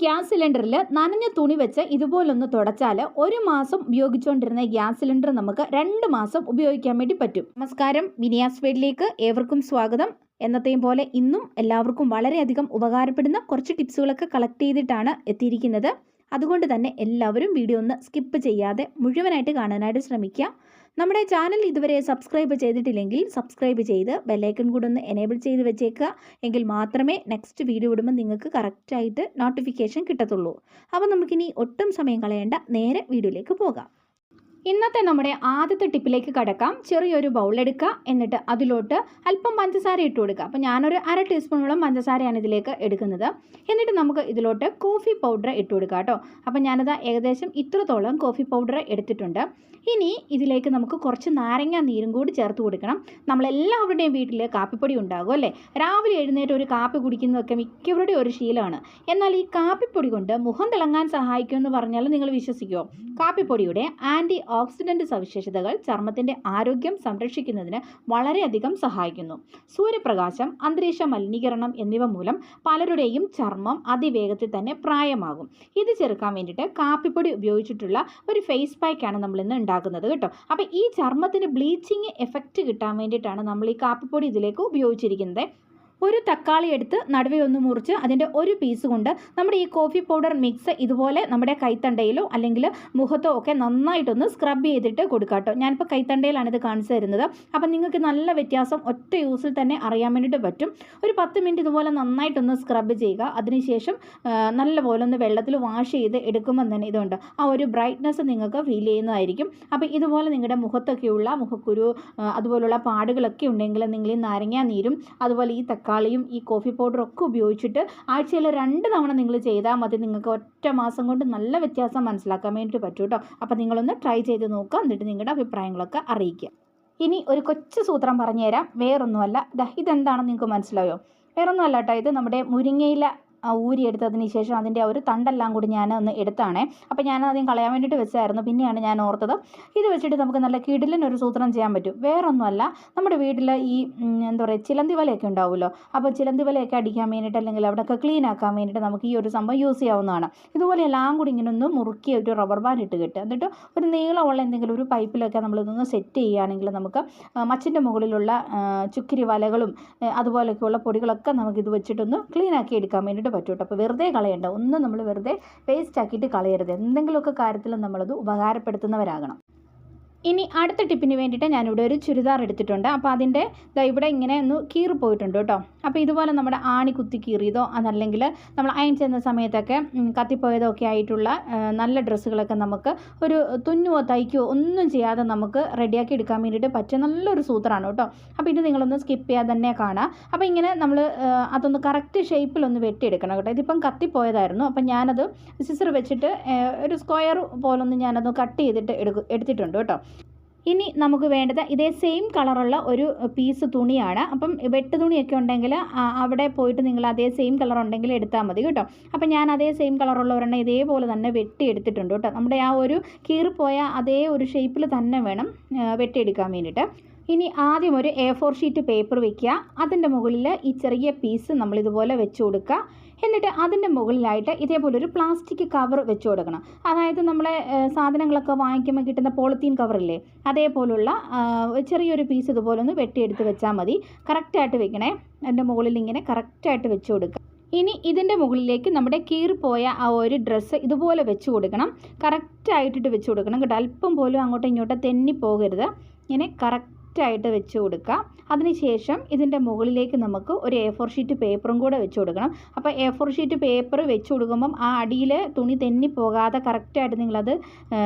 Gas സിലിണ്ടറിൽ നനഞ്ഞ തുണി വെച്ച് ഇതുപോലൊന്ന് തുടച്ചാൽ 1 മാസം ഉപയോഗിച്ചുകൊണ്ടിരുന്ന ഗ്യാസ് സിലിണ്ടർ നമുക്ക് 2 മാസം ഉപയോഗിക്കാൻ വേണ്ടി പറ്റും. നമസ്കാരം, വിനിയാസ് വീഡിയോയിലേക്ക് ഏവർക്കും സ്വാഗതം. എന്നത്തെയും പോലെ ഇന്നും എല്ലാവർക്കും വളരെയധികം ഉപകാരപ്പെടുന്ന കുറച്ച് ടിപ്സുകളൊക്കെ കളക്ട് ചെയ്തിട്ടാണ് എത്തിയിരിക്കുന്നത്. അതുകൊണ്ട് തന്നെ എല്ലാവരും വീഡിയോ ഒന്ന് സ്കിപ്പ് ചെയ്യാതെ മുഴുവനായിട്ട് കാണാനായിട്ട് ശ്രമിക്കുക. നമ്മുടെ ചാനൽ ഇതുവരെ സബ്സ്ക്രൈബ് ചെയ്തിട്ടില്ലെങ്കിൽ സബ്സ്ക്രൈബ് ചെയ്ത് ബെല്ലൈക്കൺ കൂടെ ഒന്ന് എനേബിൾ ചെയ്ത് വെച്ചേക്കുക. എങ്കിൽ മാത്രമേ നെക്സ്റ്റ് വീഡിയോ ഇടുമ്പോൾ നിങ്ങൾക്ക് കറക്റ്റായിട്ട് നോട്ടിഫിക്കേഷൻ കിട്ടത്തുള്ളൂ. അപ്പോൾ നമുക്കിനി ഒട്ടും സമയം കളയേണ്ട, നേരെ വീഡിയോയിലേക്ക് പോകാം. ഇന്നത്തെ നമ്മുടെ ആദ്യത്തെ ടിപ്പിലേക്ക് കടക്കാം. ചെറിയൊരു ബൗൾ എടുക്കുക, എന്നിട്ട് അതിലോട്ട് അല്പം പഞ്ചസാര ഇട്ട് കൊടുക്കുക. അപ്പോൾ ഞാനൊരു 1/2 ടീസ്പൂണോളം പഞ്ചസാരയാണ് ഇതിലേക്ക് എടുക്കുന്നത്. എന്നിട്ട് നമുക്ക് ഇതിലോട്ട് കോഫി പൗഡർ ഇട്ട് കൊടുക്കുക കേട്ടോ. അപ്പോൾ ഞാനത് ഏകദേശം ഇത്രത്തോളം കോഫി പൗഡർ എടുത്തിട്ടുണ്ട്. ഇനി ഇതിലേക്ക് നമുക്ക് കുറച്ച് നാരങ്ങ നീരും കൂടി ചേർത്ത് കൊടുക്കണം. നമ്മളെല്ലാവരുടെയും വീട്ടിൽ കാപ്പിപ്പൊടി ഉണ്ടാകും അല്ലേ? രാവിലെ എഴുന്നേറ്റ് ഒരു കാപ്പി കുടിക്കുന്നതൊക്കെ മിക്കവരുടെയും ഒരു ശീലമാണ്. എന്നാൽ ഈ കാപ്പിപ്പൊടി കൊണ്ട് മുഖം തിളങ്ങാൻ സഹായിക്കുമെന്ന് പറഞ്ഞാൽ നിങ്ങൾ വിശ്വസിക്കുമോ? കാപ്പിപ്പൊടിയുടെ ആൻറ്റി ഓക്സിഡൻറ്റ് സവിശേഷതകൾ ചർമ്മത്തിൻ്റെ ആരോഗ്യം സംരക്ഷിക്കുന്നതിന് വളരെയധികം സഹായിക്കുന്നു. സൂര്യപ്രകാശം, അന്തരീക്ഷ മലിനീകരണം എന്നിവ മൂലം പലരുടെയും ചർമ്മം അതിവേഗത്തിൽ തന്നെ പ്രായമാകും. ഇത് ചെറുക്കാൻ വേണ്ടിയിട്ട് കാപ്പിപ്പൊടി ഉപയോഗിച്ചിട്ടുള്ള ഒരു ഫേസ് പാക്കാണ് നമ്മളിന്ന് ഉണ്ടാക്കുന്നത് കേട്ടോ. അപ്പോൾ ഈ ചർമ്മത്തിന് ബ്ലീച്ചിങ് എഫക്റ്റ് കിട്ടാൻ വേണ്ടിയിട്ടാണ് നമ്മൾ ഈ കാപ്പിപ്പൊടി ഇതിലേക്ക് ഉപയോഗിച്ചിരിക്കുന്നത്. ഒരു തക്കാളി എടുത്ത് നടുവേ ഒന്ന് മുറിച്ച് അതിൻ്റെ ഒരു പീസ് കൊണ്ട് നമ്മുടെ ഈ കോഫി പൗഡർ മിക്സ് ഇതുപോലെ നമ്മുടെ കൈത്തണ്ടയിലോ അല്ലെങ്കിൽ മുഖത്തോ ഒക്കെ നന്നായിട്ടൊന്ന് സ്ക്രബ് ചെയ്തിട്ട് കൊടുക്കുക കേട്ടോ. ഞാനിപ്പോൾ കൈത്തണ്ടയിലാണ് ഇത് കാണിച്ചു തരുന്നത്. അപ്പം നിങ്ങൾക്ക് നല്ല വ്യത്യാസം ഒറ്റ യൂസിൽ തന്നെ അറിയാൻ വേണ്ടിയിട്ട് പറ്റും. ഒരു 10 മിനിറ്റ് ഇതുപോലെ നന്നായിട്ടൊന്ന് സ്ക്രബ് ചെയ്യുക. അതിനുശേഷം നല്ലപോലെ ഒന്ന് വെള്ളത്തിൽ വാഷ് ചെയ്ത് എടുക്കുമ്പോൾ തന്നെ ഇതുണ്ട് ആ ഒരു ബ്രൈറ്റ്നസ് നിങ്ങൾക്ക് ഫീൽ ചെയ്യുന്നതായിരിക്കും. അപ്പോൾ ഇതുപോലെ നിങ്ങളുടെ മുഖത്തൊക്കെയുള്ള മുഖക്കുരു അതുപോലുള്ള പാടുകളൊക്കെ ഉണ്ടെങ്കിൽ നിങ്ങൾ ഈ നാരങ്ങാ നീരും അതുപോലെ ഈ തക്കാളിയും ഈ കോഫി പൗഡറും ഒക്കെ ഉപയോഗിച്ചിട്ട് ആഴ്ചയിൽ 2 തവണ നിങ്ങൾ ചെയ്താൽ മതി. നിങ്ങൾക്ക് ഒറ്റ മാസം കൊണ്ട് നല്ല വ്യത്യാസം മനസ്സിലാക്കാൻ വേണ്ടിയിട്ട് പറ്റും കേട്ടോ. അപ്പോൾ നിങ്ങളൊന്ന് ട്രൈ ചെയ്ത് നോക്കുക, എന്നിട്ട് നിങ്ങളുടെ അഭിപ്രായങ്ങളൊക്കെ അറിയിക്കുക. ഇനി ഒരു കൊച്ചു സൂത്രം പറഞ്ഞുതരാം. വേറൊന്നുമല്ല, ഇതെന്താണെന്ന് നിങ്ങൾക്ക് മനസ്സിലായോ? വേറൊന്നുമല്ല കേട്ടോ, ഇത് നമ്മുടെ മുരിങ്ങയില ഊരിയെടുത്തതിന് ശേഷം അതിൻ്റെ ആ ഒരു തണ്ടെല്ലാം കൂടി ഞാൻ ഒന്ന് എടുത്താണേ. അപ്പോൾ ഞാൻ ആദ്യം കളയാൻ വേണ്ടിയിട്ട് വെച്ചായിരുന്നു. പിന്നെയാണ് ഞാൻ ഓർത്തത് ഇത് വെച്ചിട്ട് നമുക്ക് നല്ല കിടിലിനൊരു സൂത്രം ചെയ്യാൻ പറ്റും. വേറൊന്നുമല്ല, നമ്മുടെ വീട്ടിൽ ഈ എന്താ പറയുക ചിലന്തി വലയൊക്കെ ഉണ്ടാവുമല്ലോ. അപ്പോൾ ചിലന്തി വലയൊക്കെ അടിക്കാൻ വേണ്ടിയിട്ട് അല്ലെങ്കിൽ അവിടെയൊക്കെ ക്ലീൻ ആക്കാൻ വേണ്ടിയിട്ട് നമുക്ക് ഈ ഒരു സംഭവം യൂസ് ചെയ്യാവുന്നതാണ്. ഇതുപോലെ എല്ലാം കൂടി ഇങ്ങനെ ഒന്ന് മുറുക്കി ഒരു റബ്ബർ ബാൻഡ് ഇട്ട് കിട്ടുക. എന്നിട്ട് ഒരു നീളമുള്ള എന്തെങ്കിലും ഒരു പൈപ്പിലൊക്കെ നമ്മളിതൊന്ന് സെറ്റ് ചെയ്യുകയാണെങ്കിൽ നമുക്ക് മച്ചിൻ്റെ മുകളിലുള്ള ചുക്കിരി വലകളും അതുപോലെയൊക്കെയുള്ള പൊടികളൊക്കെ നമുക്കിത് വെച്ചിട്ടൊന്ന് ക്ലീൻ ആക്കി എടുക്കാൻ വേണ്ടിയിട്ട് പറ്റും. അപ്പോൾ വെറുതെ കളയണ്ട, ഒന്നും നമ്മൾ വെറുതെ വേസ്റ്റ് ആക്കിയിട്ട് കളയരുത്. എന്തെങ്കിലുമൊക്കെ കാര്യത്തിൽ നമ്മളത് ഉപകാരപ്പെടുത്തുന്നവരാകണം. ഇനി അടുത്ത ടിപ്പിന് വേണ്ടിയിട്ട് ഞാനിവിടെ ഒരു ചുരിദാർ എടുത്തിട്ടുണ്ട്. അപ്പോൾ അതിൻ്റെ ഇവിടെ ഇങ്ങനെ ഒന്ന് കീറി പോയിട്ടുണ്ട് കേട്ടോ. അപ്പോൾ ഇതുപോലെ നമ്മുടെ ആണി കുത്തി കീറിയതോ അതല്ലെങ്കിൽ നമ്മൾ അയൺ ചെയ്യുന്ന സമയത്തൊക്കെ കത്തിപ്പോയതോ ഒക്കെ ആയിട്ടുള്ള നല്ല ഡ്രസ്സുകളൊക്കെ നമുക്ക് ഒരു തുന്നുവോ തയ്ക്കുകയോ ഒന്നും ചെയ്യാതെ നമുക്ക് റെഡിയാക്കി എടുക്കാൻ വേണ്ടിയിട്ട് പറ്റിയ നല്ലൊരു സൂത്രമാണ് കേട്ടോ. അപ്പോൾ ഇത് നിങ്ങളൊന്ന് സ്കിപ്പ് ചെയ്യാതെ തന്നെ കാണാം. അപ്പോൾ ഇങ്ങനെ നമ്മൾ അതൊന്ന് കറക്റ്റ് ഷേപ്പിലൊന്ന് വെട്ടിയെടുക്കണം കേട്ടോ. ഇതിപ്പം കത്തിപ്പോയതായിരുന്നു. അപ്പം ഞാനത് സിസർ വെച്ചിട്ട് ഒരു സ്ക്വയർ പോലൊന്ന് ഞാനത് കട്ട് ചെയ്തിട്ട് എടുത്തിട്ടുണ്ട് കേട്ടോ. ഇനി നമുക്ക് വേണ്ടത് ഇതേ സെയിം കളറുള്ള ഒരു പീസ് തുണിയാണ്. അപ്പം വെട്ട് തുണിയൊക്കെ ഉണ്ടെങ്കിൽ അവിടെ പോയിട്ട് നിങ്ങൾ അതേ സെയിം കളർ ഉണ്ടെങ്കിൽ എടുത്താൽ മതി കേട്ടോ. അപ്പം ഞാൻ അതേ സെയിം കളറുള്ള ഒരെണ്ണം ഇതേപോലെ തന്നെ വെട്ടി എടുത്തിട്ടുണ്ട് കേട്ടോ. നമ്മുടെ ആ ഒരു കീറിപ്പോയ അതേ ഒരു ഷേപ്പിൽ തന്നെ വേണം വെട്ടിയെടുക്കാൻ വേണ്ടിയിട്ട്. ഇനി ആദ്യം ഒരു A4 ഷീറ്റ് പേപ്പർ വയ്ക്കുക. അതിൻ്റെ മുകളിൽ ഈ ചെറിയ പീസ് നമ്മളിതുപോലെ വെച്ച് കൊടുക്കുക. എന്നിട്ട് അതിൻ്റെ മുകളിലായിട്ട് ഇതേപോലെ ഒരു പ്ലാസ്റ്റിക് കവർ വെച്ച് കൊടുക്കണം. അതായത് നമ്മളെ സാധനങ്ങളൊക്കെ വാങ്ങിക്കുമ്പോൾ കിട്ടുന്ന പോളിത്തീൻ കവറില്ലേ, അതേപോലുള്ള ചെറിയൊരു പീസ് ഇതുപോലെ ഒന്ന് വെട്ടിയെടുത്ത് വെച്ചാൽ മതി. കറക്റ്റായിട്ട് വെക്കണേ. അതിൻ്റെ മുകളിൽ ഇങ്ങനെ കറക്റ്റായിട്ട് വെച്ച് കൊടുക്കുക. ഇനി ഇതിൻ്റെ മുകളിലേക്ക് നമ്മുടെ കീറിപ്പോയ ആ ഒരു ഡ്രസ്സ് ഇതുപോലെ വെച്ച് കൊടുക്കണം. കറക്റ്റായിട്ടിട്ട് വെച്ച് കൊടുക്കണം കേട്ടോ. അല്പം പോലും അങ്ങോട്ടും ഇങ്ങോട്ടും തെന്നിപ്പോകരുത്. ഇങ്ങനെ കറക്റ്റായിട്ട് വെച്ച് കൊടുക്കുക. അതിനുശേഷം ഇതിൻ്റെ മുകളിലേക്ക് നമുക്ക് ഒരു A4 ഷീറ്റ് പേപ്പറും കൂടെ വെച്ച് കൊടുക്കണം. അപ്പോൾ A4 ഷീറ്റ് പേപ്പർ വെച്ച് കൊടുക്കുമ്പം ആ അടിയിൽ തുണി തെന്നിപ്പോകാതെ കറക്റ്റായിട്ട് നിങ്ങളത്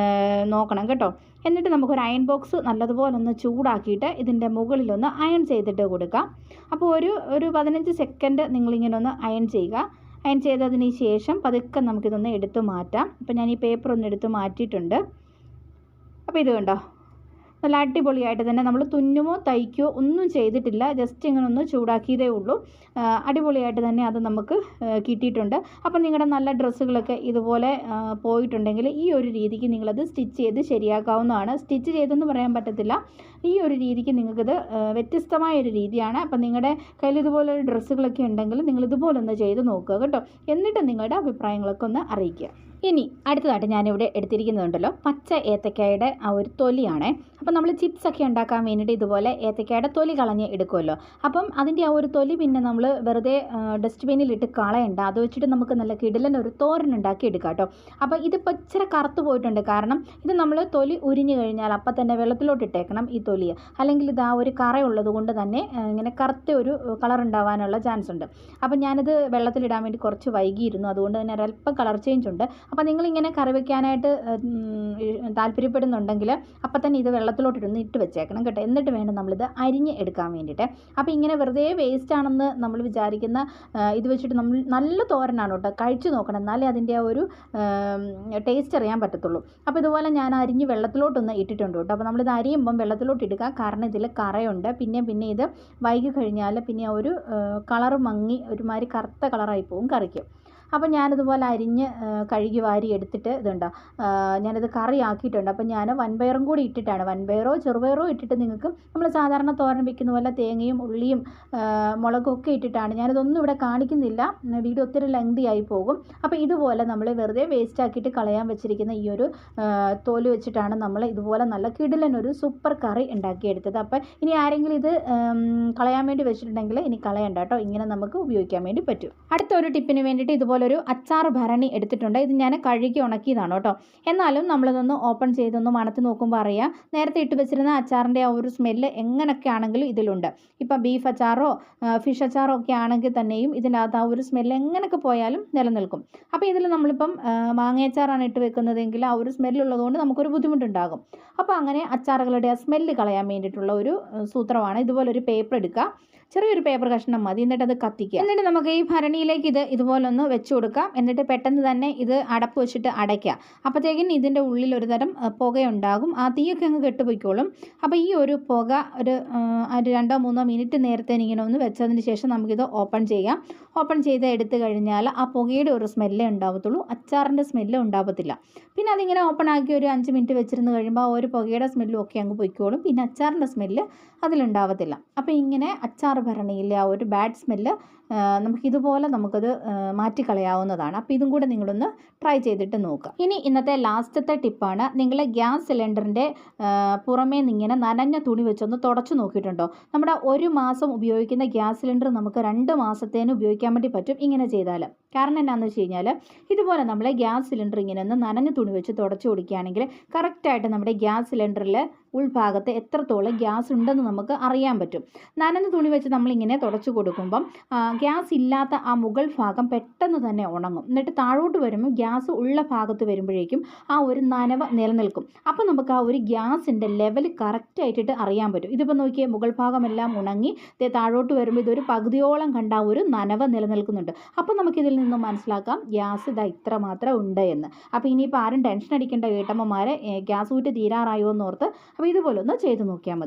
നോക്കണം കേട്ടോ. എന്നിട്ട് നമുക്കൊരു അയൺ ബോക്സ് നല്ലതുപോലെ ഒന്ന് ചൂടാക്കിയിട്ട് ഇതിൻ്റെ മുകളിലൊന്ന് അയൺ ചെയ്തിട്ട് കൊടുക്കാം. അപ്പോൾ ഒരു 15 സെക്കൻഡ് നിങ്ങളിങ്ങനെ ഒന്ന് അയൺ ചെയ്യുക. അയൺ ചെയ്തതിന് ശേഷം പതുക്കെ നമുക്കിതൊന്ന് എടുത്ത് മാറ്റാം. അപ്പോൾ ഞാൻ ഈ പേപ്പർ ഒന്ന് എടുത്ത് മാറ്റിയിട്ടുണ്ട്. അപ്പോൾ ഇത് കണ്ടോ, നല്ല അടിപൊളിയായിട്ട് തന്നെ നമ്മൾ തുന്നുമോ തയ്ക്കുകയോ ഒന്നും ചെയ്തിട്ടില്ല, ജസ്റ്റ് ഇങ്ങനെ ഒന്ന് ചൂടാക്കിയതേ ഉള്ളൂ. അടിപൊളിയായിട്ട് തന്നെ അത് നമുക്ക് കിട്ടിയിട്ടുണ്ട്. അപ്പം നിങ്ങളുടെ നല്ല ഡ്രസ്സുകളൊക്കെ ഇതുപോലെ പോയിട്ടുണ്ടെങ്കിൽ ഈ ഒരു രീതിക്ക് നിങ്ങളത് സ്റ്റിച്ച് ചെയ്ത് ശരിയാക്കാവുന്നതാണ്. സ്റ്റിച്ച് ചെയ്തെന്ന് പറയാൻ പറ്റത്തില്ല, ഈ ഒരു രീതിക്ക് നിങ്ങൾക്കിത് വ്യത്യസ്തമായൊരു രീതിയാണ്. അപ്പം നിങ്ങളുടെ കയ്യിൽ ഇതുപോലൊരു ഡ്രസ്സുകളൊക്കെ ഉണ്ടെങ്കിൽ നിങ്ങൾ ഇതുപോലൊന്ന് ചെയ്ത് നോക്കുക കേട്ടോ. എന്നിട്ട് നിങ്ങളുടെ അഭിപ്രായങ്ങളൊക്കെ ഒന്ന് അറിയിക്കുക. ഇനി അടുത്തതായിട്ട് ഞാനിവിടെ എടുത്തിരിക്കുന്നുണ്ടല്ലോ പച്ച ഏത്തക്കായുടെ ആ ഒരു തൊലിയാണേ. അപ്പം നമ്മൾ ചിപ്സൊക്കെ ഉണ്ടാക്കാൻ വേണ്ടിയിട്ട് ഇതുപോലെ ഏത്തക്കായുടെ തൊലി കളഞ്ഞ് എടുക്കുമല്ലോ. അപ്പം അതിൻ്റെ ആ ഒരു തൊലി പിന്നെ നമ്മൾ വെറുതെ ഡസ്റ്റ്ബിന്നിലിട്ട് കളയണ്ട, അത് വെച്ചിട്ട് നമുക്ക് നല്ല കിടിലൻ ഒരു തോരൻ ഉണ്ടാക്കി എടുക്കാം കേട്ടോ. അപ്പോൾ ഇതിപ്പോൾ ഇച്ചിരി കറുത്ത് പോയിട്ടുണ്ട്, കാരണം ഇത് നമ്മൾ തൊലി ഉരിഞ്ഞു കഴിഞ്ഞാൽ അപ്പം തന്നെ വെള്ളത്തിലോട്ട് ഇട്ടേക്കണം ഈ തൊലി, അല്ലെങ്കിൽ ഇത് ആ ഒരു കറയുള്ളത് കൊണ്ട് തന്നെ ഇങ്ങനെ കറുത്ത ഒരു കളർ ഉണ്ടാവാനുള്ള ചാൻസ് ഉണ്ട്. അപ്പം ഞാനിത് വെള്ളത്തിലിടാൻ വേണ്ടി കുറച്ച് വൈകിയിരുന്നു, അതുകൊണ്ട് തന്നെ ഒരല്പം കളർ ചേഞ്ച് ഉണ്ട്. അപ്പോൾ നിങ്ങളിങ്ങനെ കറി വയ്ക്കാനായിട്ട് താല്പര്യപ്പെടുന്നുണ്ടെങ്കിൽ അപ്പം തന്നെ ഇത് വെള്ളത്തിലോട്ടിരുന്ന് ഇട്ട് വെച്ചേക്കണം കേട്ടോ. എന്നിട്ട് വേണം നമ്മളിത് അരിഞ്ഞ് എടുക്കാൻ വേണ്ടിയിട്ട്. അപ്പോൾ ഇങ്ങനെ വെറുതെ വേസ്റ്റ് ആണെന്ന് നമ്മൾ വിചാരിക്കുന്ന ഇത് വെച്ചിട്ട് നമ്മൾ നല്ല തോരനാണ് കേട്ടോ, കഴിച്ചു നോക്കണം, എന്നാലേ അതിൻ്റെ ആ ഒരു ടേസ്റ്റ് അറിയാൻ പറ്റത്തുള്ളൂ. അപ്പോൾ ഇതുപോലെ ഞാൻ അരിഞ്ഞ് വെള്ളത്തിലോട്ടൊന്ന് ഇട്ടിട്ടുണ്ട് കേട്ടോ. അപ്പോൾ നമ്മളിത് അരിയുമ്പം വെള്ളത്തിലോട്ട് ഇടുക, കാരണം ഇതിൽ കറയുണ്ട്. പിന്നെ ഇത് വൈകി കഴിഞ്ഞാൽ പിന്നെ ആ ഒരു കളറ് മങ്ങി ഒരുമാതിരി കറുത്ത കളറായി പോകും കറിക്ക്. അപ്പോൾ ഞാനിതുപോലെ അരിഞ്ഞ് കഴുകി വാരി എടുത്തിട്ട് ഇതുണ്ടോ ഞാനത് കറി ആക്കിയിട്ടുണ്ട്. അപ്പോൾ ഞാൻ വൻപയറും കൂടി ഇട്ടിട്ടാണ്, വൻപയറോ ചെറുപയറോ ഇട്ടിട്ട് നിങ്ങൾക്ക് നമ്മൾ സാധാരണ തോരൻ വയ്ക്കുന്ന പോലെ തേങ്ങയും ഉള്ളിയും മുളകും ഒക്കെ ഇട്ടിട്ടാണ്. ഞാനിതൊന്നും ഇവിടെ കാണിക്കുന്നില്ല, വീഡിയോ ഒത്തിരി ലെങ്തി ആയി പോകും. അപ്പോൾ ഇതുപോലെ നമ്മൾ വെറുതെ വേസ്റ്റ് ആക്കിയിട്ട് കളയാൻ വെച്ചിരിക്കുന്ന ഈ ഒരു തോല് വെച്ചിട്ടാണ് നമ്മൾ ഇതുപോലെ നല്ല കിടിലനൊരു സൂപ്പർ കറി ഉണ്ടാക്കിയെടുത്തത്. അപ്പോൾ ഇനി ആരെങ്കിലും ഇത് കളയാൻ വേണ്ടി വെച്ചിട്ടുണ്ടെങ്കിൽ ഇനി കളയണ്ട കേട്ടോ, ഇങ്ങനെ നമുക്ക് ഉപയോഗിക്കാൻ വേണ്ടി പറ്റും. അടുത്തൊരു ടിപ്പിന് വേണ്ടിയിട്ട് ഇതുപോലൊരു അച്ചാർ ഭരണി എടുത്തിട്ടുണ്ട്. ഇത് ഞാൻ കഴുകി ഉണക്കിയതാണ് കേട്ടോ. എന്നാലും നമ്മളിതൊന്ന് ഓപ്പൺ ചെയ്തൊന്ന് മണത്ത് നോക്കുമ്പോൾ അറിയാം നേരത്തെ ഇട്ട് വെച്ചിരുന്ന അച്ചാറിൻ്റെ ആ ഒരു സ്മെല്ല് എങ്ങനെയൊക്കെ ആണെങ്കിലും ഇതിലുണ്ട്. ഇപ്പം ബീഫ് അച്ചാറോ ഫിഷ് അച്ചാറോ ഒക്കെ ആണെങ്കിൽ തന്നെയും ഇതിനകത്ത് ആ ഒരു സ്മെല്ല് എങ്ങനെയൊക്കെ പോയാലും നിലനിൽക്കും. അപ്പോൾ ഇതിൽ നമ്മളിപ്പം മാങ്ങയച്ചാറാണ് ഇട്ട് വെക്കുന്നതെങ്കിൽ ആ ഒരു സ്മെല്ലുള്ളതുകൊണ്ട് നമുക്കൊരു ബുദ്ധിമുട്ടുണ്ടാകും. അപ്പോൾ അങ്ങനെ അച്ചാറുകളുടെ ആ സ്മെല്ല് കളയാൻ വേണ്ടിയിട്ടുള്ള ഒരു സൂത്രമാണ്. ഇതുപോലൊരു പേപ്പർ എടുക്കുക, ചെറിയൊരു പേപ്പർ കഷ്ണം മതി, എന്നിട്ട് അത് കത്തിക്കുക. എന്നിട്ട് നമുക്ക് ഈ ഭരണിയിലേക്ക് ഇത് ഇതുപോലൊന്ന് വെച്ച് കൊടുക്കാം. എന്നിട്ട് പെട്ടെന്ന് തന്നെ ഇത് അടപ്പ് വെച്ചിട്ട് അടയ്ക്കുക. അപ്പോഴത്തേക്കും ഇതിൻ്റെ ഉള്ളിൽ ഒരു തരം പുകയുണ്ടാകും, ആ തീയൊക്കെ അങ്ങ് കെട്ടുപോയിക്കോളും. അപ്പോൾ ഈ ഒരു പുക ഒരു 2-3 മിനിറ്റ് നേരത്തെ ഇങ്ങനെ ഒന്ന് വെച്ചതിന് ശേഷം നമുക്കിത് ഓപ്പൺ ചെയ്യാം. ഓപ്പൺ ചെയ്ത് എടുത്തു കഴിഞ്ഞാൽ ആ പുകയുടെ ഒരു സ്മെല്ലേ ഉണ്ടാവത്തുള്ളൂ, അച്ചാറിൻ്റെ സ്മെല്ല് ഉണ്ടാവത്തില്ല. പിന്നെ അതിങ്ങനെ ഓപ്പൺ ആക്കി ഒരു 5 മിനിറ്റ് വെച്ചിരുന്ന് കഴിയുമ്പോൾ ആ ഒരു പുകയുടെ സ്മെല്ലും ഒക്കെ അങ്ങ് പൊയ്ക്കോളും, പിന്നെ അച്ചാറിൻ്റെ സ്മെല്ല് അതിലുണ്ടാവത്തില്ല. അപ്പോൾ ഇങ്ങനെ അച്ചാർ ഭരണിയിലെ ആ ഒരു ബാഡ് സ്മെല്ല് നമുക്കിതുപോലെ നമുക്കത് മാറ്റിക്കളയാവുന്നതാണ്. അപ്പോൾ ഇതും കൂടെ നിങ്ങളൊന്ന് ട്രൈ ചെയ്തിട്ട് നോക്കുക. ഇനി ഇന്നത്തെ ലാസ്റ്റത്തെ ടിപ്പാണ്, നിങ്ങൾ ഗ്യാസ് സിലിണ്ടറിൻ്റെ പുറമേ നിന്നിങ്ങനെ നനഞ്ഞ തുണി വെച്ചൊന്ന് തുടച്ചു നോക്കിയിട്ടുണ്ടോ? നമ്മുടെ 1 മാസം ഉപയോഗിക്കുന്ന ഗ്യാസ് സിലിണ്ടർ നമുക്ക് 2 മാസത്തേന് ഉപയോഗിക്കാൻ വേണ്ടി പറ്റും ഇങ്ങനെ ചെയ്താൽ. കാരണം എന്താണെന്ന് വെച്ച് കഴിഞ്ഞാൽ ഇതുപോലെ നമ്മൾ ഗ്യാസ് സിലിണ്ടർ ഇങ്ങനെ ഒന്ന് നനഞ്ഞ തുണി വെച്ച് തുടച്ചു കൊടുക്കുകയാണെങ്കിൽ കറക്റ്റായിട്ട് നമ്മുടെ ഗ്യാസ് സിലിണ്ടറിൽ ഉൾഭാഗത്ത് എത്രത്തോളം ഗ്യാസ് ഉണ്ടെന്ന് നമുക്ക് അറിയാൻ പറ്റും. നനഞ്ഞ തുണി വെച്ച് നമ്മളിങ്ങനെ തുടച്ചു കൊടുക്കുമ്പം ഗ്യാസ് ഇല്ലാത്ത ആ മുകൾ ഭാഗം പെട്ടെന്ന് തന്നെ ഉണങ്ങും. എന്നിട്ട് താഴോട്ട് വരുമ്പോൾ ഗ്യാസ് ഉള്ള ഭാഗത്ത് വരുമ്പോഴേക്കും ആ ഒരു നനവ് നിലനിൽക്കും. അപ്പോൾ നമുക്ക് ആ ഒരു ഗ്യാസിൻ്റെ ലെവൽ കറക്റ്റായിട്ടിട്ട് അറിയാൻ പറ്റും. ഇതിപ്പോൾ നോക്കിയാൽ മുകൾ ഭാഗമെല്ലാം ഉണങ്ങി താഴോട്ട് വരുമ്പോൾ ഇതൊരു പകുതിയോളം കണ്ട ഒരു നനവ് നിലനിൽക്കുന്നുണ്ട്. അപ്പോൾ നമുക്കിതിൽ നിന്നും മനസ്സിലാക്കാം ഗ്യാസ് ഇതാ ഇത്ര മാത്രം ഉണ്ട് എന്ന്. അപ്പോൾ ഇനിയിപ്പോൾ ആരും ടെൻഷൻ അടിക്കേണ്ട വീട്ടമ്മമാരെ ഗ്യാസ് ഊറ്റ് തീരാറായോ എന്നോർത്ത് അപ്പോൾ ഇതുപോലെ ഒന്ന് ചെയ്ത് നോക്കിയാൽ മതി.